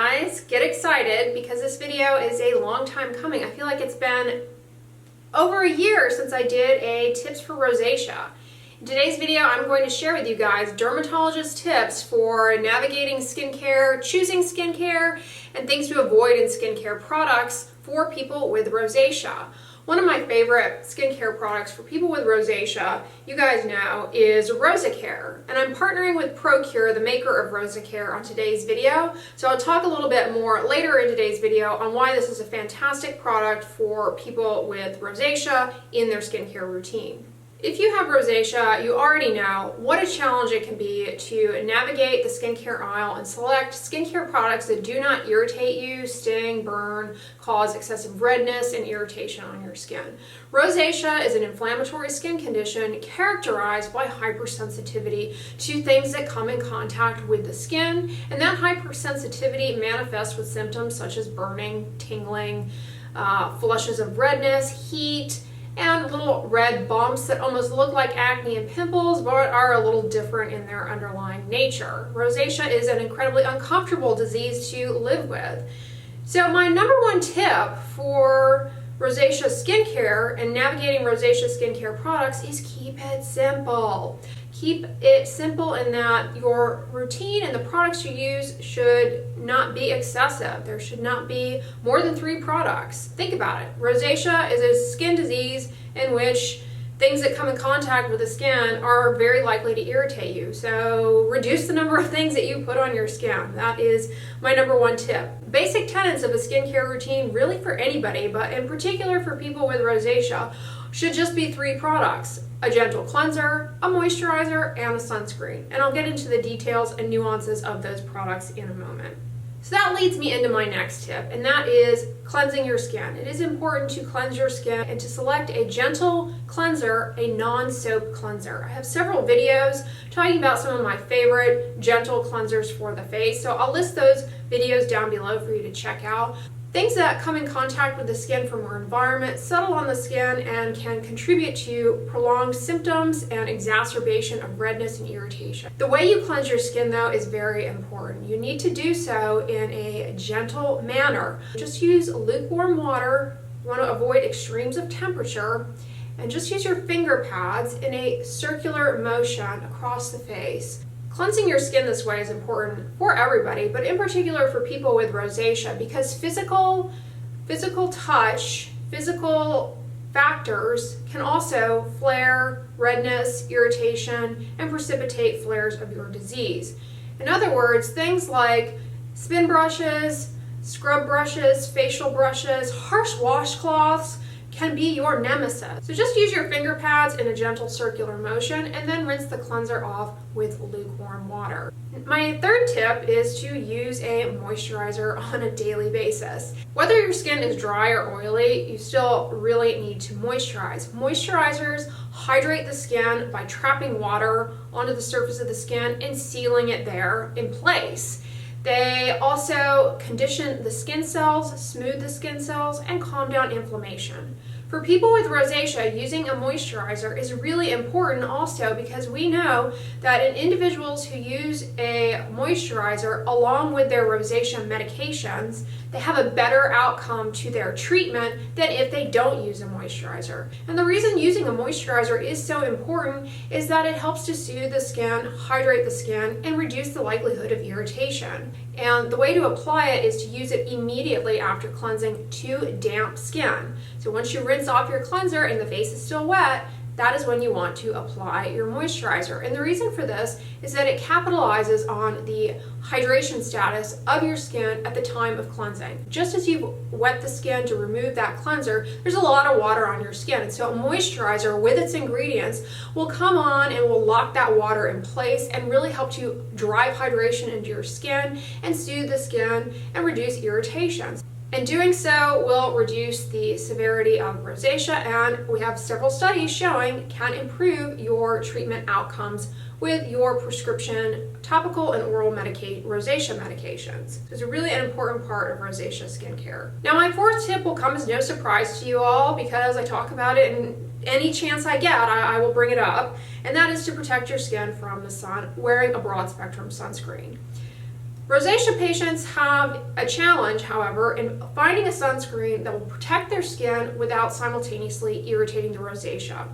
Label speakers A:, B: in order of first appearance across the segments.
A: guys, get excited because this video is a long time coming. I feel like it's been over a year since I did a tips for rosacea. In today's video, I'm going to share with you guys dermatologist tips for navigating skincare, choosing skincare, and things to avoid in skincare products for people with rosacea. One of my favorite skincare products for people with rosacea, you guys know, is Rosacea. And I'm partnering with ProCure, the maker of Rosacea, on today's video. So I'll talk a little bit more later in today's video on why this is a fantastic product for people with rosacea in their skincare routine. If you have rosacea, you already know what a challenge it can be to navigate the skincare aisle and select skincare products that do not irritate you, sting, burn, cause excessive redness and irritation on your skin. Rosacea is an inflammatory skin condition characterized by hypersensitivity to things that come in contact with the skin, and that hypersensitivity manifests with symptoms such as burning, tingling, flushes of redness, heat, and little red bumps that almost look like acne and pimples but are a little different in their underlying nature. Rosacea is an incredibly uncomfortable disease to live with. So my number one tip for rosacea skincare and navigating rosacea skincare products is keep it simple. Keep it simple in that your routine and the products you use should not be excessive. There should not be more than 3 products. Think about it. Rosacea is a skin disease in which things that come in contact with the skin are very likely to irritate you. So reduce the number of things that you put on your skin. That is my number one tip. Basic tenets of a skincare routine, really for anybody, but in particular for people with rosacea, should just be 3 products: a gentle cleanser, a moisturizer, and a sunscreen. And I'll get into the details and nuances of those products in a moment. So that leads me into my next tip, and that is cleansing your skin. It is important to cleanse your skin and to select a gentle cleanser, a non-soap cleanser. I have several videos talking about some of my favorite gentle cleansers for the face, so I'll list those videos down below for you to check out. Things that come in contact with the skin from our environment settle on the skin and can contribute to prolonged symptoms and exacerbation of redness and irritation. The way you cleanse your skin, though, is very important. You need to do so in a gentle manner. Just use lukewarm water. You want to avoid extremes of temperature, and just use your finger pads in a circular motion across the face. Cleansing your skin this way is important for everybody, but in particular for people with rosacea, because physical touch, physical factors can also flare redness, irritation, and precipitate flares of your disease. In other words, things like spin brushes, scrub brushes, facial brushes, harsh washcloths can be your nemesis. So just use your finger pads in a gentle circular motion and then rinse the cleanser off with lukewarm water. My third tip is to use a moisturizer on a daily basis. Whether your skin is dry or oily, you still really need to moisturize. Moisturizers hydrate the skin by trapping water onto the surface of the skin and sealing it there in place. They also condition the skin cells, smooth the skin cells, and calm down inflammation. For people with rosacea, using a moisturizer is really important also because we know that in individuals who use a moisturizer along with their rosacea medications, they have a better outcome to their treatment than if they don't use a moisturizer. And the reason using a moisturizer is so important is that it helps to soothe the skin, hydrate the skin, and reduce the likelihood of irritation. And the way to apply it is to use it immediately after cleansing to damp skin. So once you rinse off your cleanser and the face is still wet, that is when you want to apply your moisturizer. And the reason for this is that it capitalizes on the hydration status of your skin at the time of cleansing. Just as you wet the skin to remove that cleanser, there's a lot of water on your skin. And so a moisturizer with its ingredients will come on and will lock that water in place and really help to drive hydration into your skin and soothe the skin and reduce irritations. And doing so will reduce the severity of rosacea, and we have several studies showing can improve your treatment outcomes with your prescription topical and oral rosacea medications. It's really an important part of rosacea skincare. Now my fourth tip will come as no surprise to you all because I talk about it in any chance I get, I will bring it up, and that is to protect your skin from the sun wearing a broad spectrum sunscreen. Rosacea patients have a challenge, however, in finding a sunscreen that will protect their skin without simultaneously irritating the rosacea.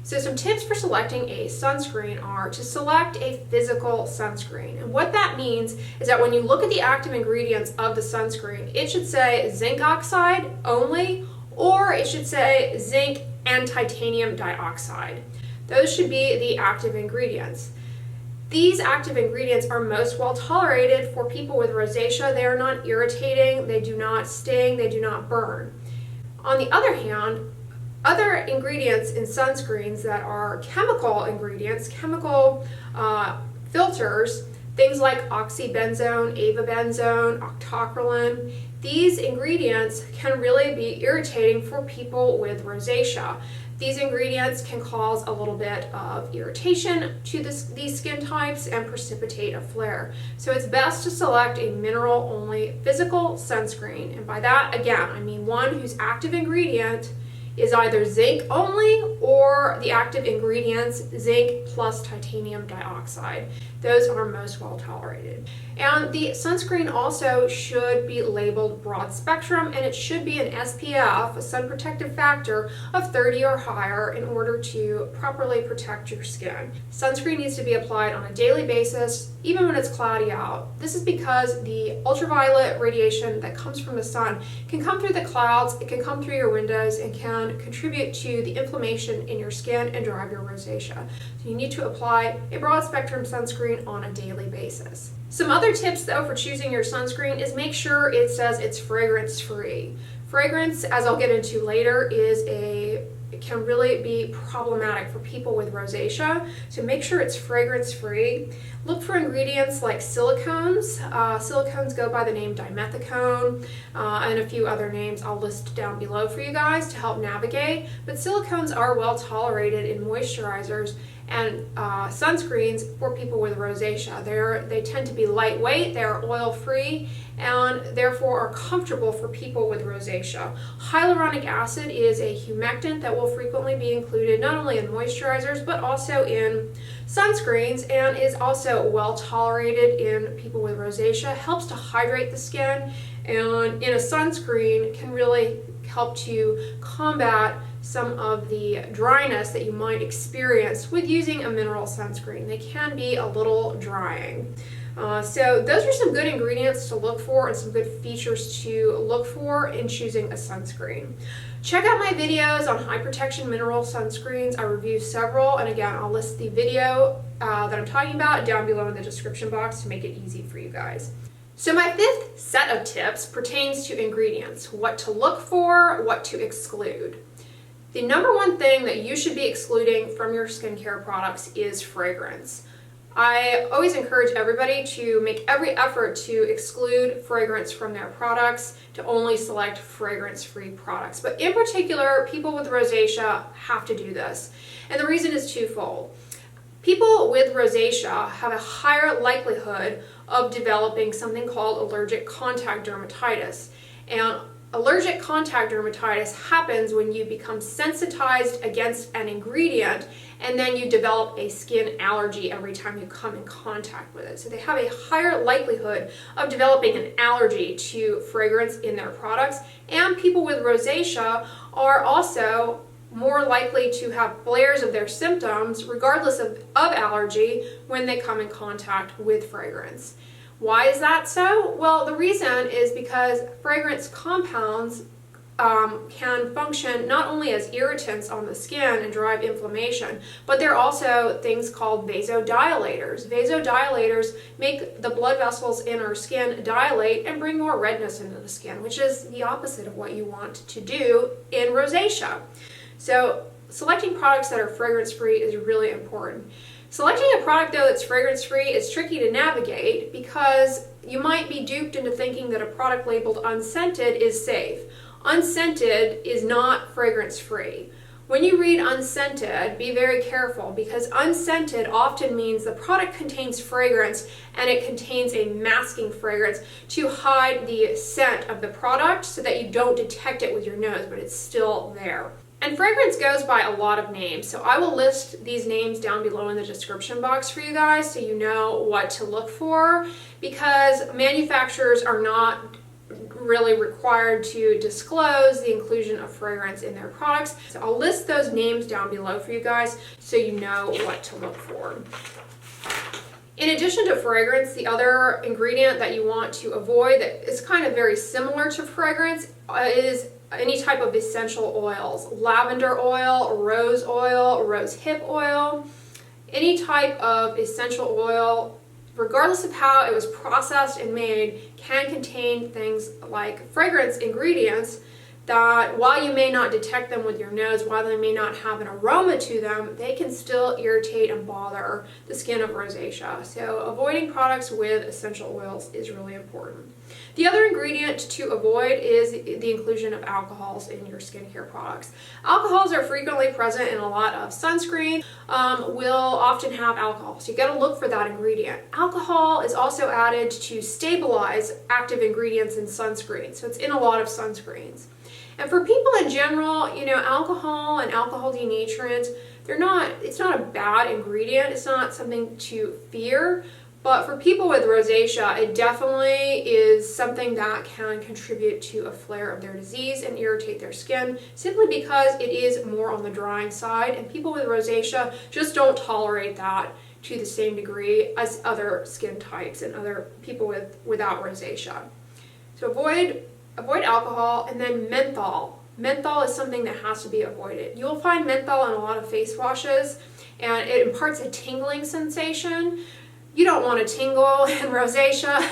A: So some tips for selecting a sunscreen are to select a physical sunscreen. And what that means is that when you look at the active ingredients of the sunscreen, it should say zinc oxide only, or it should say zinc and titanium dioxide. Those should be the active ingredients. These active ingredients are most well tolerated for people with rosacea. They are not irritating, they do not sting, they do not burn. On the other hand, other ingredients in sunscreens that are chemical ingredients, chemical filters, things like oxybenzone, avobenzone, octocrylone, these ingredients can really be irritating for people with rosacea. These ingredients can cause a little bit of irritation to these skin types and precipitate a flare. So it's best to select a mineral-only physical sunscreen. And by that, again, I mean one whose active ingredient is either zinc only or the active ingredients zinc plus titanium dioxide. Those are most well tolerated. And the sunscreen also should be labeled broad spectrum, and it should be an SPF, a sun protective factor, of 30 or higher in order to properly protect your skin. Sunscreen needs to be applied on a daily basis, even when it's cloudy out. This is because the ultraviolet radiation that comes from the sun can come through the clouds, it can come through your windows, and can contribute to the inflammation in your skin and drive your rosacea. So you need to apply a broad spectrum sunscreen on a daily basis. Some other tips though for choosing your sunscreen is make sure it says it's fragrance free. Fragrance, as I'll get into later, can really be problematic for people with rosacea, so make sure it's fragrance free. Look for ingredients like silicones. Silicones go by the name dimethicone and a few other names I'll list down below for you guys to help navigate, but silicones are well tolerated in moisturizers and sunscreens for people with rosacea. They tend to be lightweight, they're oil-free, and therefore are comfortable for people with rosacea. Hyaluronic acid is a humectant that will frequently be included not only in moisturizers but also in sunscreens, and is also well tolerated in people with rosacea. Helps to hydrate the skin, and in a sunscreen can really help to combat some of the dryness that you might experience with using a mineral sunscreen. They can be a little drying. So those are some good ingredients to look for and some good features to look for in choosing a sunscreen. Check out my videos on high protection mineral sunscreens. I review several, and again, I'll list the video that I'm talking about down below in the description box to make it easy for you guys. So my fifth set of tips pertains to ingredients, what to look for, what to exclude. The number one thing that you should be excluding from your skincare products is fragrance. I always encourage everybody to make every effort to exclude fragrance from their products, to only select fragrance-free products. But in particular, people with rosacea have to do this. And the reason is twofold. People with rosacea have a higher likelihood of developing something called allergic contact dermatitis. And allergic contact dermatitis happens when you become sensitized against an ingredient and then you develop a skin allergy every time you come in contact with it. So they have a higher likelihood of developing an allergy to fragrance in their products. And people with rosacea are also more likely to have flares of their symptoms regardless of allergy when they come in contact with fragrance. Why is that so? Well, the reason is because fragrance compounds can function not only as irritants on the skin and drive inflammation, but they're also things called vasodilators. Vasodilators make the blood vessels in our skin dilate and bring more redness into the skin, which is the opposite of what you want to do in rosacea. So selecting products that are fragrance-free is really important. Selecting a product though that's fragrance-free is tricky to navigate because you might be duped into thinking that a product labeled unscented is safe. Unscented is not fragrance-free. When you read unscented, be very careful because unscented often means the product contains fragrance and it contains a masking fragrance to hide the scent of the product so that you don't detect it with your nose, but it's still there. And fragrance goes by a lot of names, so I will list these names down below in the description box for you guys so you know what to look for, because manufacturers are not really required to disclose the inclusion of fragrance in their products. So I'll list those names down below for you guys so you know what to look for. In addition to fragrance, the other ingredient that you want to avoid that is kind of very similar to fragrance is any type of essential oils. Lavender oil, rose hip oil, any type of essential oil, regardless of how it was processed and made, can contain things like fragrance ingredients that, while you may not detect them with your nose, while they may not have an aroma to them, they can still irritate and bother the skin of rosacea. So avoiding products with essential oils is really important. The other ingredient to avoid is the inclusion of alcohols in your skincare products. Alcohols are frequently present in a lot of sunscreen, will often have alcohol, so you got to look for that ingredient. Alcohol is also added to stabilize active ingredients in sunscreen, so it's in a lot of sunscreens. And for people in general, you know, alcohol and alcohol denaturants, it's not a bad ingredient, it's not something to fear. But for people with rosacea, it definitely is something that can contribute to a flare of their disease and irritate their skin, simply because it is more on the drying side, and people with rosacea just don't tolerate that to the same degree as other skin types and other people without rosacea. So avoid alcohol. And then menthol. Menthol is something that has to be avoided. You will find menthol in a lot of face washes, and it imparts a tingling sensation. You don't want to tingle in rosacea.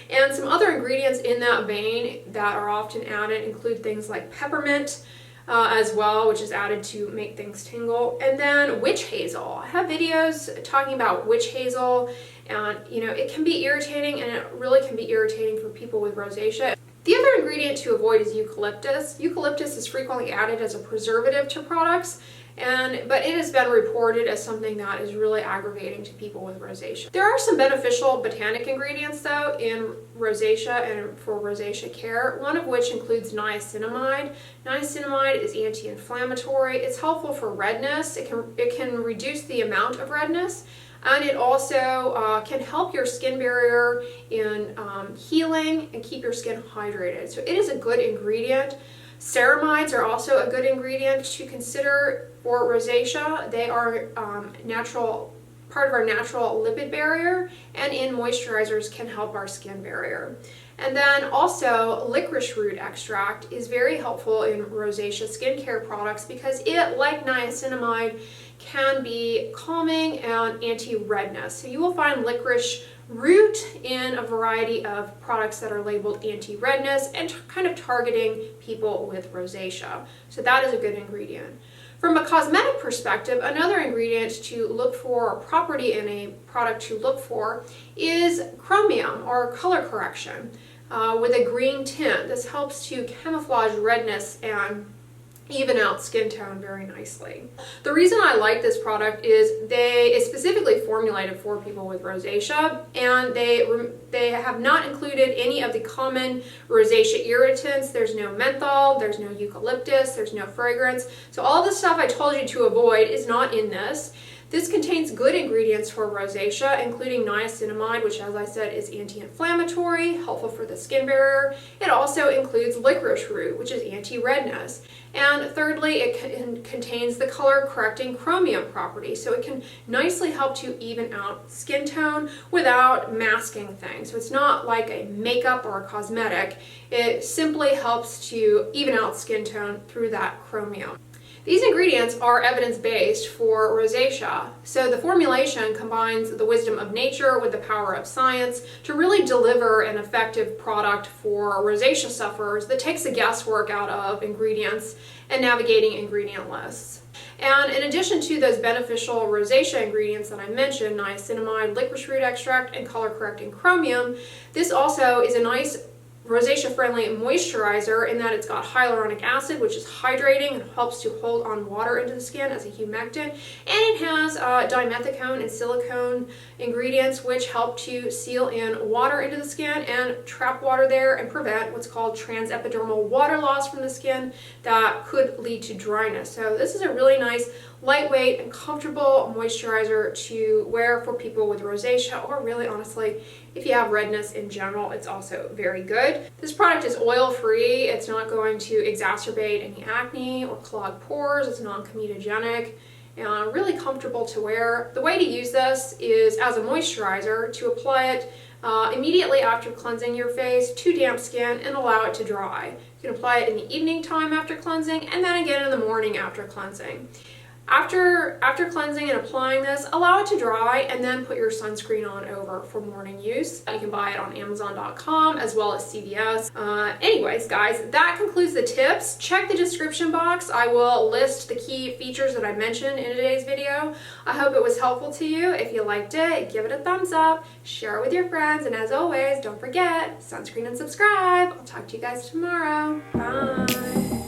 A: And some other ingredients in that vein that are often added include things like peppermint as well, which is added to make things tingle. And then witch hazel. I have videos talking about witch hazel, and you know, it can be irritating, and it really can be irritating for people with rosacea. The other ingredient to avoid is eucalyptus. Eucalyptus is frequently added as a preservative to products, but it has been reported as something that is really aggravating to people with rosacea. There are some beneficial botanic ingredients though in rosacea and for rosacea care, one of which includes niacinamide. Niacinamide is anti-inflammatory. It's helpful for redness. It can reduce the amount of redness, and it also can help your skin barrier in healing and keep your skin hydrated. So it is a good ingredient. Ceramides are also a good ingredient to consider for rosacea. They are part of our natural lipid barrier, and in moisturizers can help our skin barrier. And then also licorice root extract is very helpful in rosacea skincare products because it, like niacinamide, can be calming and anti-redness. So you will find licorice root in a variety of products that are labeled anti-redness and kind of targeting people with rosacea. So that is a good ingredient. From a cosmetic perspective, another ingredient to look for, or property in a product to look for, is chromium or color correction with a green tint. This helps to camouflage redness and even out skin tone very nicely. The reason I like this product is it's specifically formulated for people with rosacea, and they have not included any of the common rosacea irritants. There's no menthol, there's no eucalyptus, there's no fragrance. So all the stuff I told you to avoid is not in this. This contains good ingredients for rosacea, including niacinamide, which, as I said, is anti-inflammatory, helpful for the skin barrier. It also includes licorice root, which is anti-redness. And thirdly, it contains the color-correcting chromium property, so it can nicely help to even out skin tone without masking things. So it's not like a makeup or a cosmetic. It simply helps to even out skin tone through that chromium. These ingredients are evidence-based for rosacea, so the formulation combines the wisdom of nature with the power of science to really deliver an effective product for rosacea sufferers that takes the guesswork out of ingredients and navigating ingredient lists. And in addition to those beneficial rosacea ingredients that I mentioned, niacinamide, licorice root extract, and color-correcting chromium, this also is a nice rosacea-friendly moisturizer in that it's got hyaluronic acid, which is hydrating and helps to hold on water into the skin as a humectant, and it has dimethicone and silicone ingredients which help to seal in water into the skin and trap water there and prevent what's called transepidermal water loss from the skin that could lead to dryness. So this is a really nice, lightweight and comfortable moisturizer to wear for people with rosacea, or really honestly if you have redness in general. It's also very good. This product is oil free. It's not going to exacerbate any acne or clog pores. It's non-comedogenic and really comfortable to wear. The way to use this is as a moisturizer, to apply it immediately after cleansing your face to damp skin and allow it to dry. You can apply it in the evening time after cleansing and then again in the morning after cleansing. After cleansing and applying this, allow it to dry and then put your sunscreen on over for morning use. You can buy it on Amazon.com as well as CVS. Anyways, guys, that concludes the tips. Check the description box. I will list the key features that I mentioned in today's video. I hope it was helpful to you. If you liked it, give it a thumbs up, share it with your friends, and as always, don't forget, sunscreen and subscribe. I'll talk to you guys tomorrow. Bye.